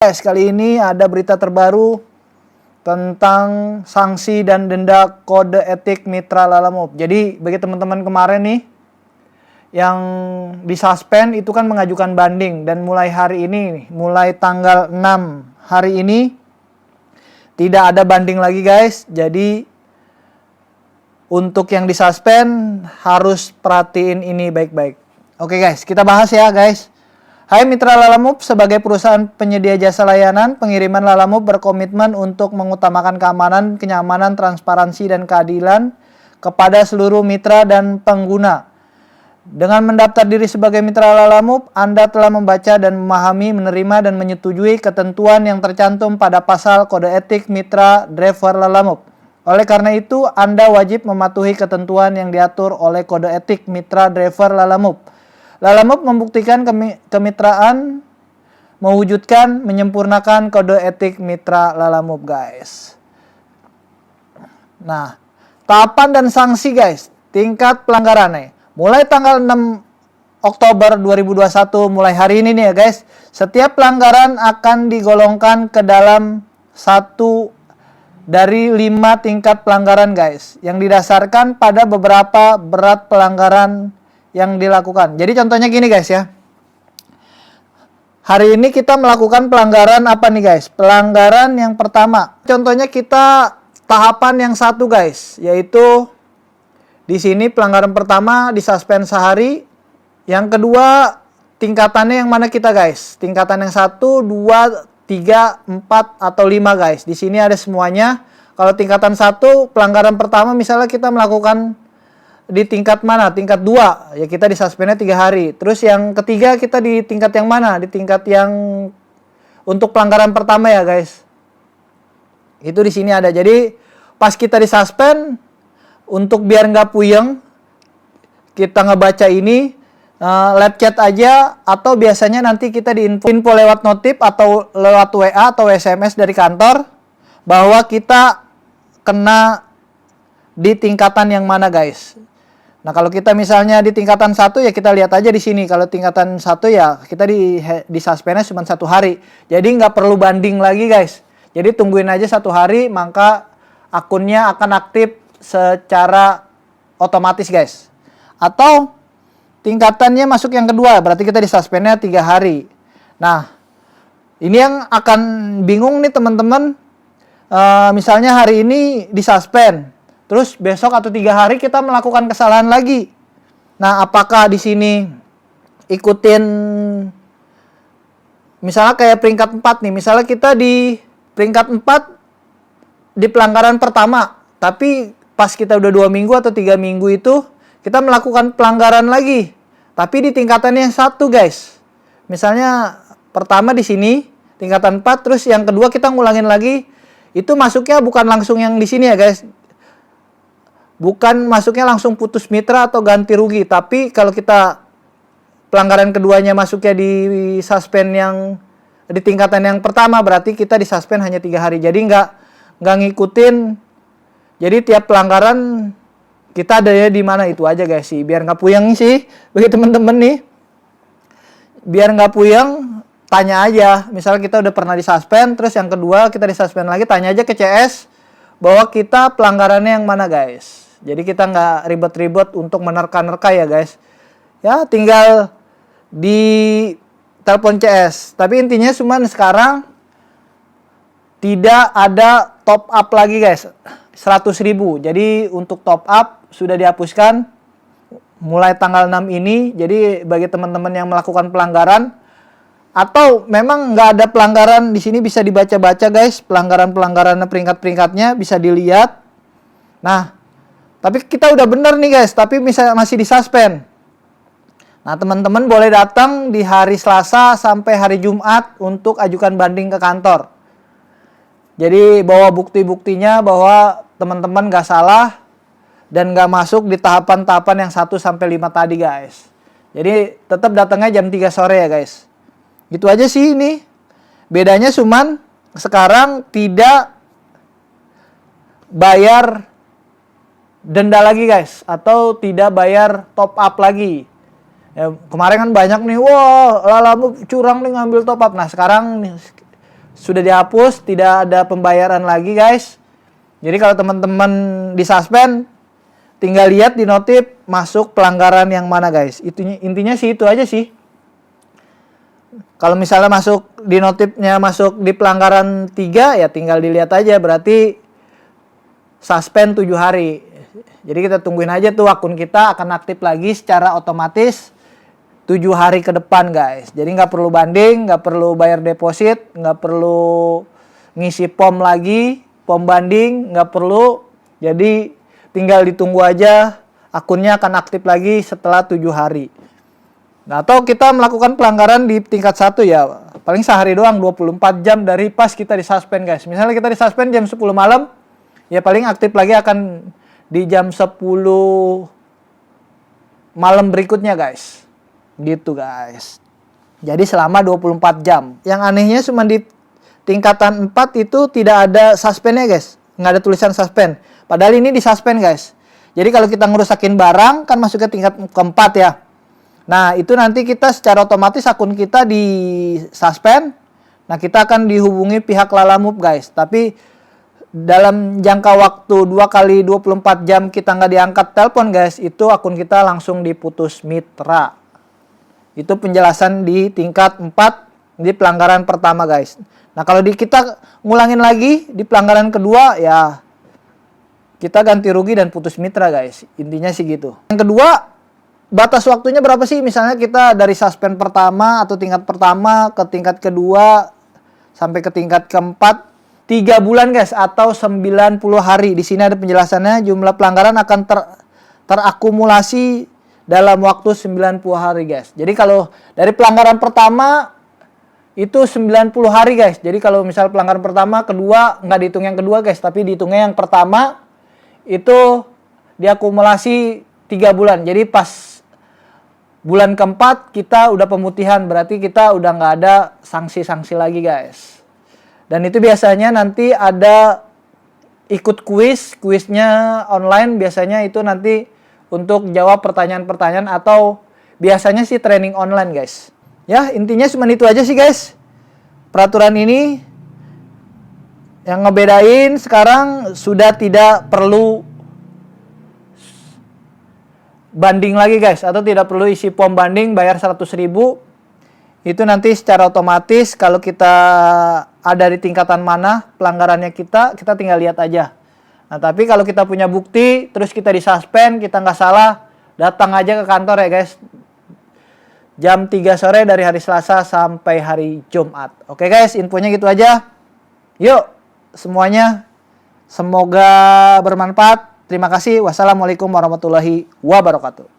guys, kali ini ada berita terbaru tentang sanksi dan denda kode etik mitra Lalamove. Jadi bagi teman-teman kemarin nih yang disuspend itu kan mengajukan banding, dan mulai hari ini, mulai tanggal 6 hari ini tidak ada banding lagi guys. Jadi untuk yang disuspend harus perhatiin ini baik-baik. Oke guys, kita bahas ya guys. Hai mitra Lalamove, sebagai perusahaan penyedia jasa layanan pengiriman, Lalamove berkomitmen untuk mengutamakan keamanan, kenyamanan, transparansi, dan keadilan kepada seluruh mitra dan pengguna. Dengan mendaftar diri sebagai mitra Lalamove, Anda telah membaca dan memahami, menerima, dan menyetujui ketentuan yang tercantum pada pasal kode etik mitra driver Lalamove. Oleh karena itu, Anda wajib mematuhi ketentuan yang diatur oleh kode etik mitra driver Lalamove. Lalamove membuktikan kemitraan, mewujudkan, menyempurnakan kode etik mitra Lalamove guys. Nah, tahapan dan sanksi guys, tingkat pelanggarannya. Mulai tanggal 6 Oktober 2021, mulai hari ini nih ya guys, setiap pelanggaran akan digolongkan ke dalam satu dari 5 tingkat pelanggaran guys, yang didasarkan pada beberapa berat pelanggaran yang dilakukan. Jadi contohnya gini guys ya. Hari ini kita melakukan pelanggaran apa nih guys? Pelanggaran yang pertama. Contohnya kita tahapan yang satu guys, yaitu di sini pelanggaran pertama disuspend sehari. Yang kedua tingkatannya yang mana kita guys? Tingkatan yang 1, 2, 3, 4 atau 5 guys. Di sini ada semuanya. Kalau tingkatan 1 pelanggaran pertama misalnya kita melakukan di tingkat mana? Tingkat 2, ya kita disuspendnya 3 hari. Terus yang ketiga kita di tingkat yang mana? Di tingkat yang untuk pelanggaran pertama ya guys. Itu di sini ada. Jadi pas kita disuspend, untuk biar nggak puyeng, kita ngebaca ini live chat aja, atau biasanya nanti kita info lewat notif atau lewat WA atau SMS dari kantor bahwa kita kena di tingkatan yang mana guys. Nah, kalau kita misalnya di tingkatan 1 ya kita lihat aja di sini. Kalau tingkatan 1 ya kita di suspendnya cuma 1 hari. Jadi nggak perlu banding lagi guys. Jadi tungguin aja 1 hari, maka akunnya akan aktif secara otomatis guys. Atau tingkatannya masuk yang kedua, berarti kita di suspendnya 3 hari. Nah, ini yang akan bingung nih teman-teman. Misalnya hari ini di suspend, terus besok atau 3 hari kita melakukan kesalahan lagi. Nah, apakah di sini ikutin misalnya kayak peringkat 4 nih. Misalnya kita di peringkat 4 di pelanggaran pertama, tapi pas kita udah 2 minggu atau 3 minggu itu kita melakukan pelanggaran lagi, tapi di tingkatan yang 1 guys. Misalnya pertama di sini tingkatan 4, terus yang kedua kita ngulangin lagi. Itu masuknya bukan langsung yang di sini ya guys. Bukan masuknya langsung putus mitra atau ganti rugi, tapi kalau kita pelanggaran keduanya masuknya di suspend yang di tingkatan yang pertama, berarti kita di suspend hanya 3 hari. Jadi nggak ngikutin. Jadi tiap pelanggaran kita ada ya di mana itu aja guys sih. Biar nggak puyeng sih bagi temen-temen nih. Biar nggak puyeng, tanya aja. Misalnya kita udah pernah disuspend, terus yang kedua kita disuspend lagi, tanya aja ke CS bahwa kita pelanggarannya yang mana guys. Jadi kita nggak ribet-ribet untuk menerka-nerka ya guys. Ya tinggal di telepon CS. Tapi intinya cuman sekarang tidak ada top up lagi guys. 100.000. Jadi untuk top up sudah dihapuskan mulai tanggal 6 ini. Jadi bagi teman-teman yang melakukan pelanggaran atau memang nggak ada pelanggaran, di sini bisa dibaca-baca guys, pelanggaran-pelanggaran peringkat-peringkatnya bisa dilihat. Nah, tapi kita udah bener nih guys, tapi masih disuspend. Nah, teman-teman boleh datang di hari Selasa sampai hari Jumat untuk ajukan banding ke kantor. Jadi bawa bukti-buktinya bahwa teman-teman nggak salah dan nggak masuk di tahapan-tahapan yang 1 sampai 5 tadi guys. Jadi tetap datangnya jam 3 sore ya guys. Gitu aja sih ini. Bedanya cuman sekarang tidak bayar denda lagi guys, atau tidak bayar top up lagi. Ya, kemarin kan banyak nih, wah Lalamove curang nih ngambil top up. Nah sekarang sudah dihapus, tidak ada pembayaran lagi guys. Jadi kalau teman-teman disuspend, tinggal lihat di notif masuk pelanggaran yang mana guys. Intinya sih itu aja sih. Kalau misalnya masuk di notifnya masuk di pelanggaran 3, ya tinggal dilihat aja, berarti suspend 7 hari. Jadi kita tungguin aja tuh, akun kita akan aktif lagi secara otomatis 7 hari ke depan guys. Jadi nggak perlu banding, nggak perlu bayar deposit, nggak perlu ngisi pom lagi, pom banding, nggak perlu. Jadi tinggal ditunggu aja, akunnya akan aktif lagi setelah 7 hari. Nah, atau kita melakukan pelanggaran di tingkat 1 ya, paling sehari doang, 24 jam dari pas kita disuspend guys. Misalnya kita disuspend jam 10 malam, ya paling aktif lagi akan di jam 10 malam berikutnya guys. Gitu guys. Jadi selama 24 jam. Yang anehnya cuma di tingkatan 4 itu tidak ada suspendnya guys. Nggak ada tulisan suspend. Padahal ini disuspend guys. Jadi kalau kita ngerusakin barang kan masuk ke tingkat keempat ya. Nah itu nanti kita secara otomatis akun kita di suspend. Nah kita akan dihubungi pihak Lalamove guys. Tapi dalam jangka waktu 2 kali 24 jam kita nggak diangkat telepon guys, itu akun kita langsung diputus mitra. Itu penjelasan di tingkat 4 di pelanggaran pertama guys. Nah kalau kita ngulangin lagi di pelanggaran kedua ya kita ganti rugi dan putus mitra guys. Intinya sih gitu. Yang kedua, batas waktunya berapa sih? Misalnya kita dari suspend pertama atau tingkat pertama ke tingkat kedua sampai ke tingkat keempat 3 bulan guys atau 90 hari. Di sini ada penjelasannya, jumlah pelanggaran akan terakumulasi dalam waktu 90 hari guys. Jadi kalau dari pelanggaran pertama itu 90 hari guys. Jadi kalau misal pelanggaran pertama, kedua nggak dihitung yang kedua guys, tapi dihitungnya yang pertama itu diakumulasi 3 bulan. Jadi pas bulan keempat kita udah pemutihan, berarti kita udah nggak ada sanksi-sanksi lagi guys. Dan itu biasanya nanti ada ikut kuisnya online, biasanya itu nanti untuk jawab pertanyaan-pertanyaan atau biasanya sih training online guys. Ya intinya cuma itu aja sih guys. Peraturan ini yang ngebedain sekarang sudah tidak perlu banding lagi guys, atau tidak perlu isi pom banding bayar 100.000. Itu nanti secara otomatis kalau kita ada di tingkatan mana pelanggarannya kita tinggal lihat aja. Nah tapi kalau kita punya bukti terus kita disuspend, kita nggak salah, datang aja ke kantor ya guys. Jam 3 sore dari hari Selasa sampai hari Jumat. Oke guys, infonya gitu aja. Yuk semuanya, semoga bermanfaat. Terima kasih. Wassalamualaikum warahmatullahi wabarakatuh.